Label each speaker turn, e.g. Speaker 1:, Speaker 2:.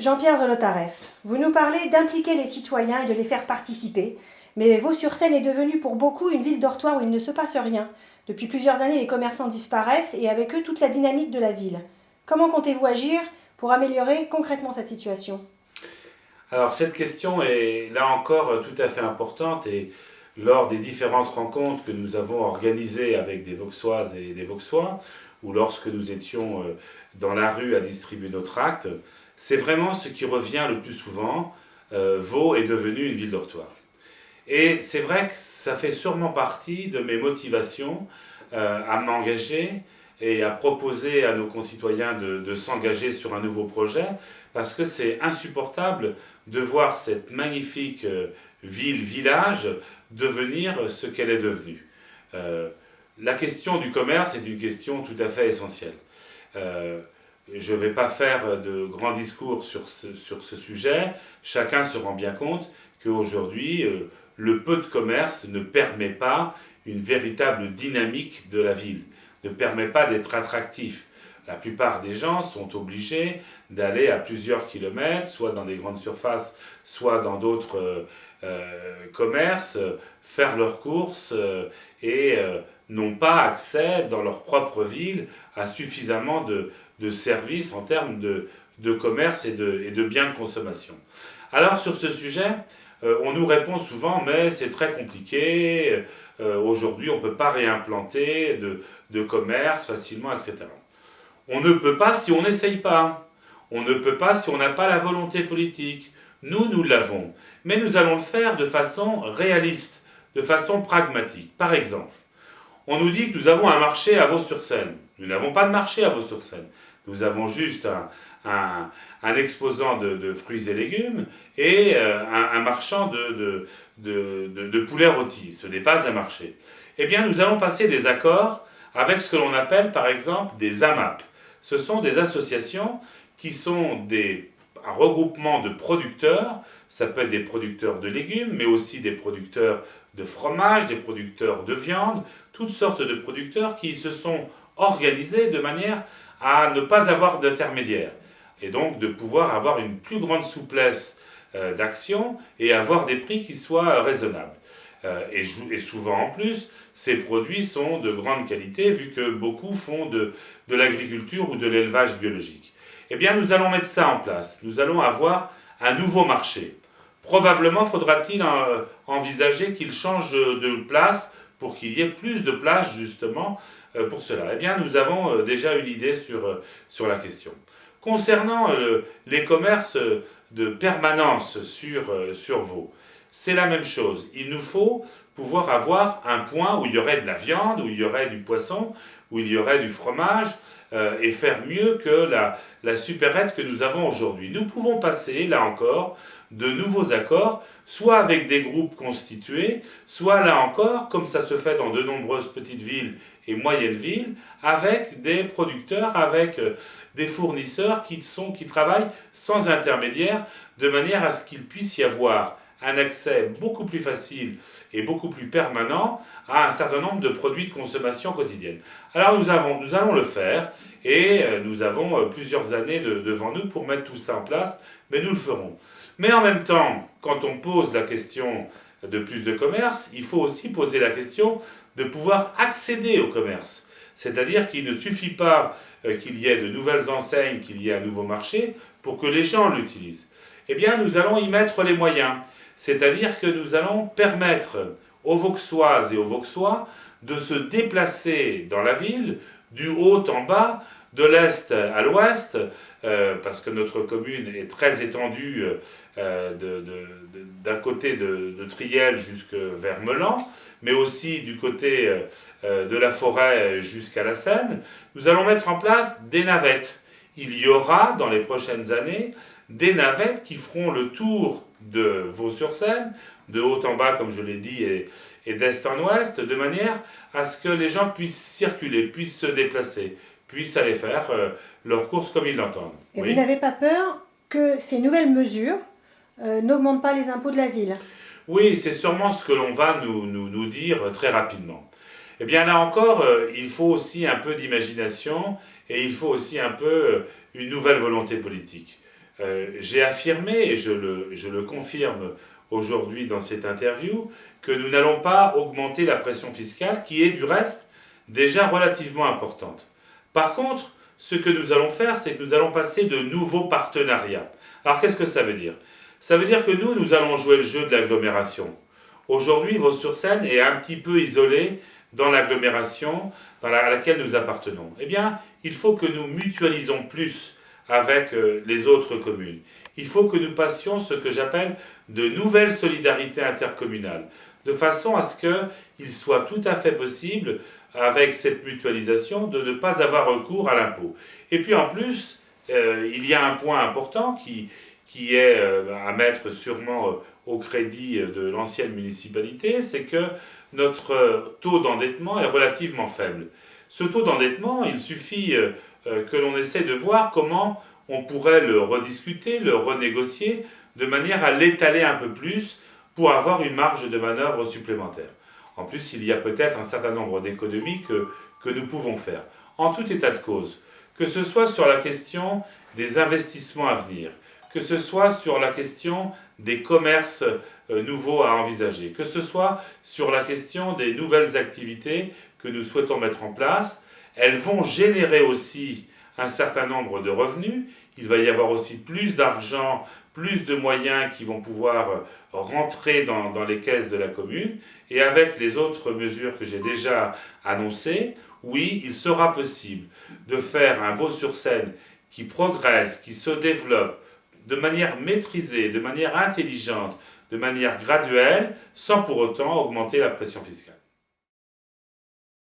Speaker 1: Jean-Pierre Zolotarev, vous nous parlez d'impliquer les citoyens et de les faire participer, mais Vaux-sur-Seine est devenue pour beaucoup une ville dortoir où il ne se passe rien. Depuis plusieurs années, les commerçants disparaissent et avec eux toute la dynamique de la ville. Comment comptez-vous agir pour améliorer concrètement cette situation ?
Speaker 2: Alors cette question est là encore tout à fait importante et lors des différentes rencontres que nous avons organisées avec des Vauxoises et des Vauxois, ou lorsque nous étions dans la rue à distribuer nos tracts, c'est vraiment ce qui revient le plus souvent. Vaud est devenue une ville dortoir. Et c'est vrai que ça fait sûrement partie de mes motivations à m'engager et à proposer à nos concitoyens de s'engager sur un nouveau projet, parce que c'est insupportable de voir cette magnifique ville-village devenir ce qu'elle est devenue. La question du commerce est une question tout à fait essentielle. Je ne vais pas faire de grands discours sur ce sujet. Chacun se rend bien compte qu'aujourd'hui, le peu de commerce ne permet pas une véritable dynamique de la ville, ne permet pas d'être attractif. La plupart des gens sont obligés d'aller à plusieurs kilomètres, soit dans des grandes surfaces, soit dans d'autres commerces, faire leurs courses et n'ont pas accès dans leur propre ville à suffisamment de services en termes de commerce et de biens de consommation. Alors sur ce sujet, on nous répond souvent, mais c'est très compliqué, aujourd'hui on ne peut pas réimplanter de commerce facilement, etc. On ne peut pas si on n'essaye pas. On ne peut pas si on n'a pas la volonté politique. Nous l'avons. Mais nous allons le faire de façon réaliste, de façon pragmatique. Par exemple, on nous dit que nous avons un marché à Vaux-sur-Seine. Nous n'avons pas de marché à Vaux-sur-Seine. Nous avons juste un exposant de fruits et légumes et un marchand de poulet rôti. Ce n'est pas un marché. Eh bien, nous allons passer des accords avec ce que l'on appelle par exemple des AMAP. Ce sont des associations qui sont un regroupement de producteurs. Ça peut être des producteurs de légumes, mais aussi des producteurs de fromage, des producteurs de viande, toutes sortes de producteurs qui se sont organisés de manière à ne pas avoir d'intermédiaires et donc de pouvoir avoir une plus grande souplesse d'action et avoir des prix qui soient raisonnables. Et souvent en plus, ces produits sont de grande qualité vu que beaucoup font de l'agriculture ou de l'élevage biologique. Eh bien, nous allons mettre ça en place. Nous allons avoir un nouveau marché. Probablement faudra-t-il envisager qu'il change de place pour qu'il y ait plus de place justement pour cela. Eh bien, nous avons déjà une idée sur la question. Concernant les commerces de permanence sur Vaud, c'est la même chose. Il nous faut pouvoir avoir un point où il y aurait de la viande, où il y aurait du poisson, où il y aurait du fromage, et faire mieux que la supérette que nous avons aujourd'hui. Nous pouvons passer, là encore, de nouveaux accords, soit avec des groupes constitués, soit là encore, comme ça se fait dans de nombreuses petites villes et moyennes villes, avec des producteurs, avec des fournisseurs qui travaillent sans intermédiaire, de manière à ce qu'il puisse y avoir un accès beaucoup plus facile et beaucoup plus permanent à un certain nombre de produits de consommation quotidienne. Alors nous allons le faire et nous avons plusieurs années devant nous pour mettre tout ça en place, mais nous le ferons. Mais en même temps, quand on pose la question de plus de commerce, il faut aussi poser la question de pouvoir accéder au commerce. C'est-à-dire qu'il ne suffit pas qu'il y ait de nouvelles enseignes, qu'il y ait un nouveau marché pour que les gens l'utilisent. Eh bien, nous allons y mettre les moyens. C'est-à-dire que nous allons permettre aux Vauxoises et aux Vauxois de se déplacer dans la ville, du haut en bas, de l'est à l'ouest, parce que notre commune est très étendue d'un côté de Triel jusque vers Melan, mais aussi du côté de la forêt jusqu'à la Seine. Nous allons mettre en place des navettes. Il y aura dans les prochaines années des navettes qui feront le tour de Vaux-sur-Seine, de haut en bas comme je l'ai dit, et d'est en ouest, de manière à ce que les gens puissent circuler, puissent se déplacer, puissent aller faire leurs courses comme ils l'entendent.
Speaker 1: Et
Speaker 2: Oui.
Speaker 1: vous n'avez pas peur que ces nouvelles mesures n'augmentent pas les impôts de la ville ?
Speaker 2: Oui, c'est sûrement ce que l'on va nous dire très rapidement. Eh bien là encore, il faut aussi un peu d'imagination et il faut aussi un peu une nouvelle volonté politique. J'ai affirmé, et je le confirme aujourd'hui dans cette interview, que nous n'allons pas augmenter la pression fiscale, qui est du reste déjà relativement importante. Par contre, ce que nous allons faire, c'est que nous allons passer de nouveaux partenariats. Alors qu'est-ce que ça veut dire? Ça veut dire que nous allons jouer le jeu de l'agglomération. Aujourd'hui, Vaux-sur-Seine est un petit peu isolé dans l'agglomération à laquelle nous appartenons. Eh bien, il faut que nous mutualisons plus avec les autres communes. Il faut que nous passions ce que j'appelle de nouvelles solidarités intercommunales, de façon à ce qu'il soit tout à fait possible, avec cette mutualisation, de ne pas avoir recours à l'impôt. Et puis en plus, il y a un point important qui est à mettre sûrement au crédit de l'ancienne municipalité, c'est que notre taux d'endettement est relativement faible. Ce taux d'endettement, il suffit que l'on essaie de voir comment on pourrait le rediscuter, le renégocier, de manière à l'étaler un peu plus pour avoir une marge de manœuvre supplémentaire. En plus, il y a peut-être un certain nombre d'économies que nous pouvons faire. En tout état de cause, que ce soit sur la question des investissements à venir, que ce soit sur la question des commerces nouveaux à envisager, que ce soit sur la question des nouvelles activités que nous souhaitons mettre en place, elles vont générer aussi un certain nombre de revenus. Il va y avoir aussi plus d'argent, plus de moyens qui vont pouvoir rentrer dans les caisses de la commune. Et avec les autres mesures que j'ai déjà annoncées, oui, il sera possible de faire un Vaux-sur-Seine qui progresse, qui se développe de manière maîtrisée, de manière intelligente, de manière graduelle, sans pour autant augmenter la pression fiscale.